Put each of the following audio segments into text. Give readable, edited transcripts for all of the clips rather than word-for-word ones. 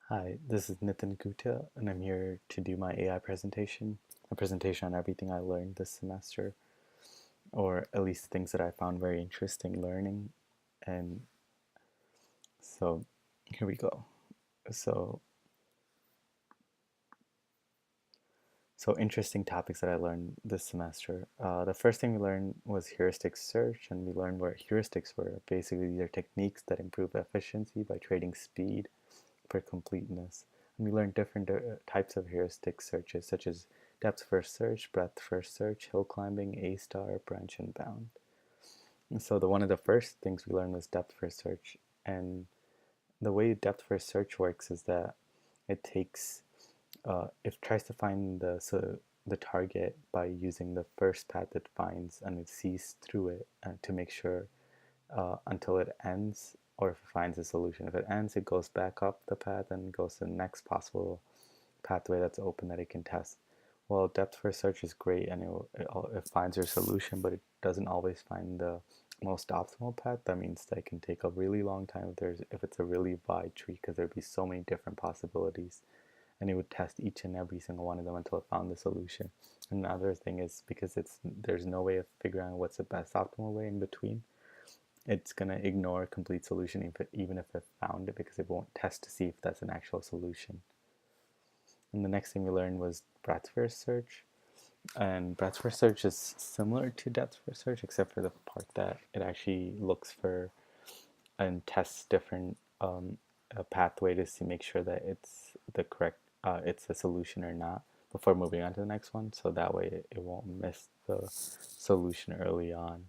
Hi, this is Nitin Gupta, and I'm here to do my AI presentation, a presentation on everything I learned this semester, or at least things that I found very interesting learning. And so here we go. So, so interesting topics that I learned this semester. The first thing we learned was heuristic search, and we learned what heuristics were. Basically, these are techniques that improve efficiency by trading speed for completeness. And we learned different types of heuristic searches, such as depth first search, breadth first search, hill climbing, A star, branch, and bound. And so one of the first things we learned was depth first search. And the way depth first search works is that it takes it tries to find the target by using the first path it finds, and it sees through it to make sure until it ends, or if it finds a solution. If it ends, it goes back up the path and goes to the next possible pathway that's open that it can test. Well, depth first search is great, and it finds your solution, but it doesn't always find the most optimal path. That means that it can take a really long time if it's a really wide tree, because there'd be so many different possibilities, and it would test each and every single one of them until it found the solution. And another thing is, because there's no way of figuring out what's the best optimal way in between, it's going to ignore a complete solution even if it found it, because it won't test to see if that's an actual solution. And the next thing we learned was breadth first search. And breadth first search is similar to depth first search, except for the part that it actually looks for and tests different pathway to see, make sure that it's the correct, it's a solution or not before moving on to the next one. So that way it won't miss the solution early on.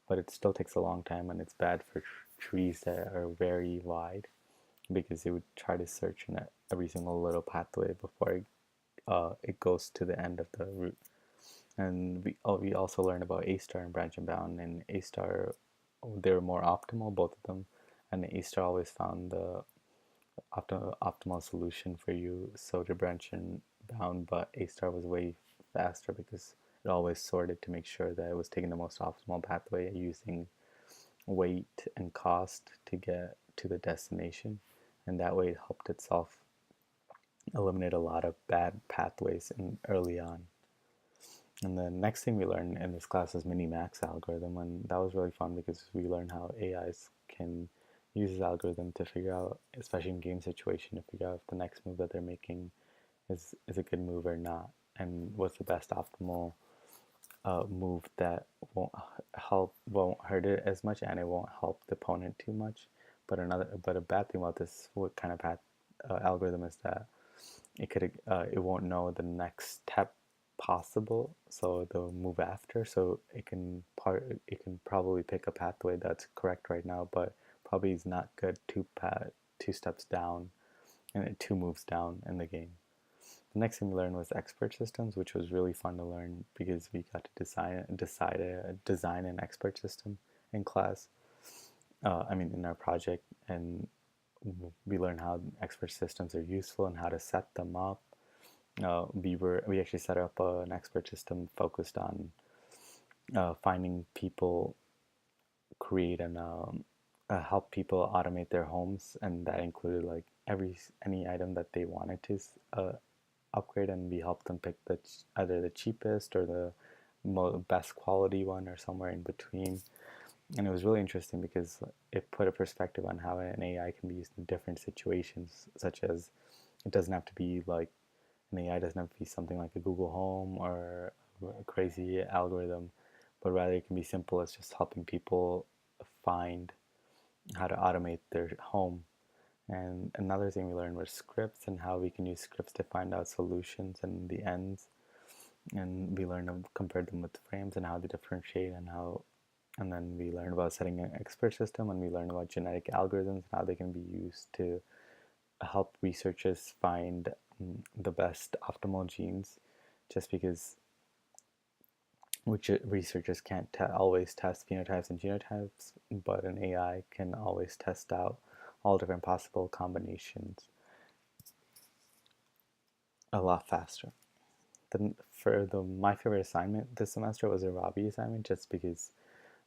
But it still takes a long time, and it's bad for trees that are very wide, because it would try to search in every single little pathway before it goes to the end of the route. And we also learned about A star and branch and bound. And A star, they were more optimal, both of them, and A star always found the optimal solution for you, so to branch and bound. But A star was way faster because it always sorted to make sure that it was taking the most optimal pathway using weight and cost to get to the destination, and that way it helped itself eliminate a lot of bad pathways early on. And the next thing we learned in this class is Minimax algorithm, and that was really fun because we learned how AIs can use this algorithm to figure out, especially in game situation, to figure out if the next move that they're making is a good move or not, and what's the best optimal move that won't hurt it as much, and it won't help the opponent too much. But a bad thing about this what kind of path algorithm is that it won't know the next step possible, so the move after. So it can probably pick a pathway that's correct right now, but probably is not good two steps down and two moves down in the game. The next thing we learned was expert systems, which was really fun to learn because we got to design an expert system in class. In our project, and we learned how expert systems are useful and how to set them up. We actually set up an expert system focused on finding people, create and help people automate their homes, and that included like any item that they wanted to upgrade, and we helped them pick either the cheapest or the best quality one or somewhere in between. And it was really interesting because it put a perspective on how an AI can be used in different situations, such as it doesn't have to be like an AI doesn't have to be something like a Google Home or a crazy algorithm, but rather it can be simple as just helping people find how to automate their home. And another thing we learned was scripts and how we can use scripts to find out solutions and the ends. And we learned to compare them with frames and how they differentiate, and then we learned about setting an expert system, and we learned about genetic algorithms and how they can be used to help researchers find the best optimal genes, just because which researchers can't always test phenotypes and genotypes, but an AI can always test out all different possible combinations a lot faster. Then for the my favorite assignment this semester was a Robbie assignment, just because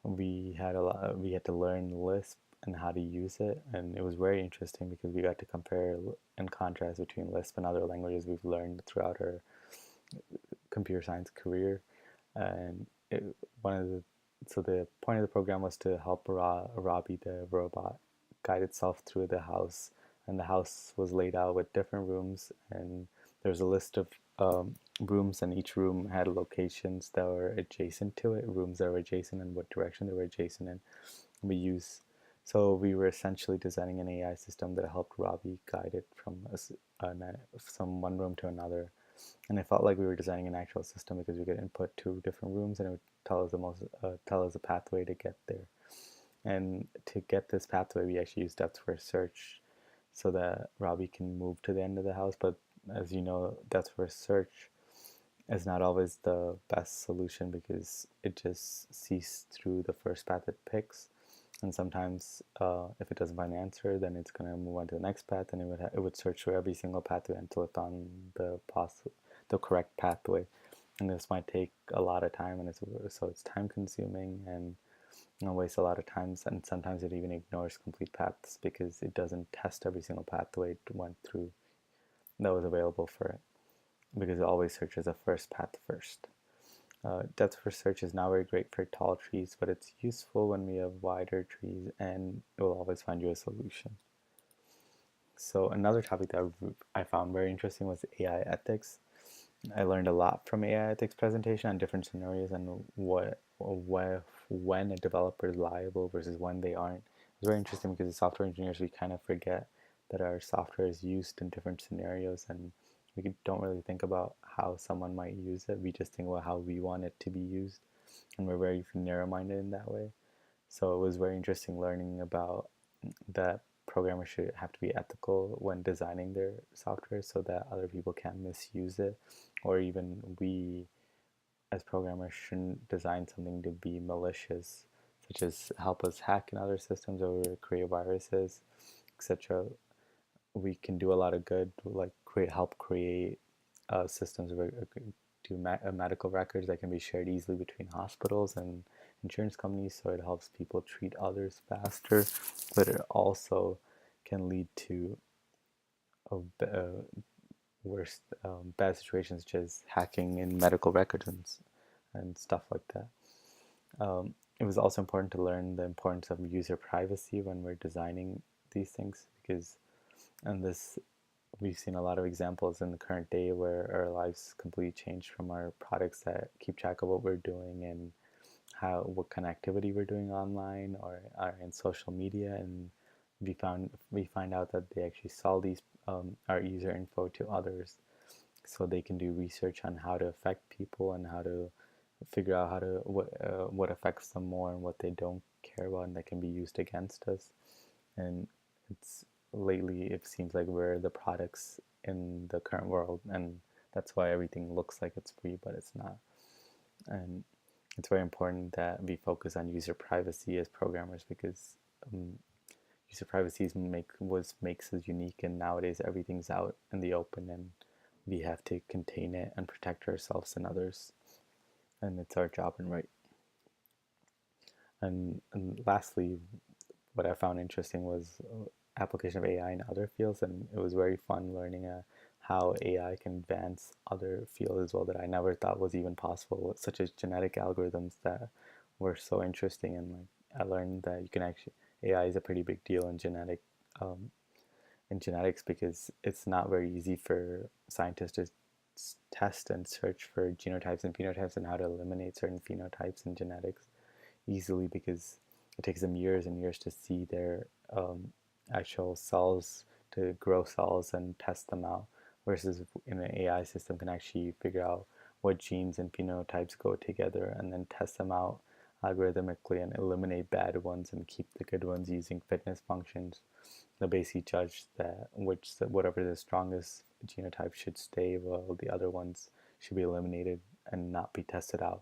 we had to learn Lisp and how to use it. And it was very interesting because we got to compare and contrast between Lisp and other languages we've learned throughout our computer science career. And one of the so the point of the program was to help Robbie the robot guide itself through the house, and the house was laid out with different rooms, and there's a list of rooms, and each room had locations that were adjacent to it, rooms that were adjacent, and what direction they were adjacent in. We use so we were essentially designing an AI system that helped Robbie guide it from one room to another, and it felt like we were designing an actual system because we could input two different rooms and it would tell us the pathway to get there. And to get this pathway, we actually use depth first search so that Robbie can move to the end of the house. But as you know, depth first search is not always the best solution because it just sees through the first path it picks. And sometimes, if it doesn't find an answer, then it's gonna move on to the next path, and it would search through every single pathway until it found the correct pathway. And this might take a lot of time, and it's time consuming and wastes a lot of times. And sometimes it even ignores complete paths because it doesn't test every single pathway it went through that was available for it, because it always searches the first path first. Depth first search is not very great for tall trees, but it's useful when we have wider trees, and it will always find you a solution. So another topic that I found very interesting was AI ethics. I learned a lot from AI ethics presentation on different scenarios and when a developer is liable versus when they aren't. It's very interesting because as software engineers, we kind of forget that our software is used in different scenarios, and we don't really think about how someone might use it. We just think about how we want it to be used, and we're very narrow-minded in that way. So it was very interesting learning about that programmers should have to be ethical when designing their software so that other people can't misuse it, or even we as programmers shouldn't design something to be malicious, such as help us hack in other systems or create viruses, etc. We can do a lot of good, like help create systems where do medical records that can be shared easily between hospitals and insurance companies, so it helps people treat others faster, but it also can lead to a, worse bad situations such as hacking in medical records and stuff like that. It was also important to learn the importance of user privacy when we're designing these things, because and this we've seen a lot of examples in the current day where our lives completely changed from our products that keep track of what we're doing and what kind of activity we're doing online or in social media, and we find out that they actually sell these our user info to others so they can do research on how to affect people and how to figure out what affects them more and what they don't care about, and that can be used against us. And it's lately it seems like we're the products in the current world, and that's why everything looks like it's free, but it's not. And it's very important that we focus on user privacy as programmers, because user privacy makes us unique, and nowadays everything's out in the open, and we have to contain it and protect ourselves and others, and it's our job and right. And lastly, what I found interesting was application of AI in other fields, and it was very fun learning how AI can advance other fields as well that I never thought was even possible, such as genetic algorithms that were so interesting. And like I learned that you can actually AI is a pretty big deal um, in genetics, because it's not very easy for scientists to test and search for genotypes and phenotypes and how to eliminate certain phenotypes in genetics easily, because it takes them years and years to see their actual cells, to grow cells and test them out, versus in an AI system can actually figure out what genes and phenotypes go together and then test them out algorithmically and eliminate bad ones and keep the good ones using fitness functions. They'll basically judge that whatever the strongest genotype should stay, while the other ones should be eliminated and not be tested out.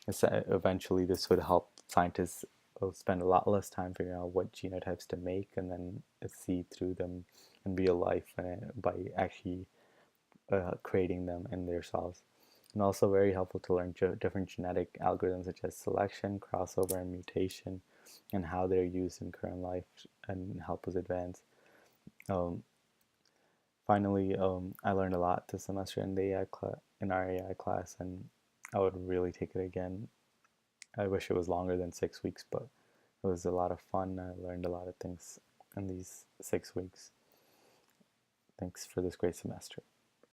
Eventually, this would help scientists spend a lot less time figuring out what genotypes to make and then see through them in real life by actually creating them in their cells. And also very helpful to learn different genetic algorithms such as selection, crossover, and mutation, and how they're used in current life and help us advance. Um, Finally, I learned a lot this semester in the in our AI class, and I would really take it again. I wish it was longer than 6 weeks, but it was a lot of fun. I learned a lot of things in these 6 weeks. Thanks for this great semester.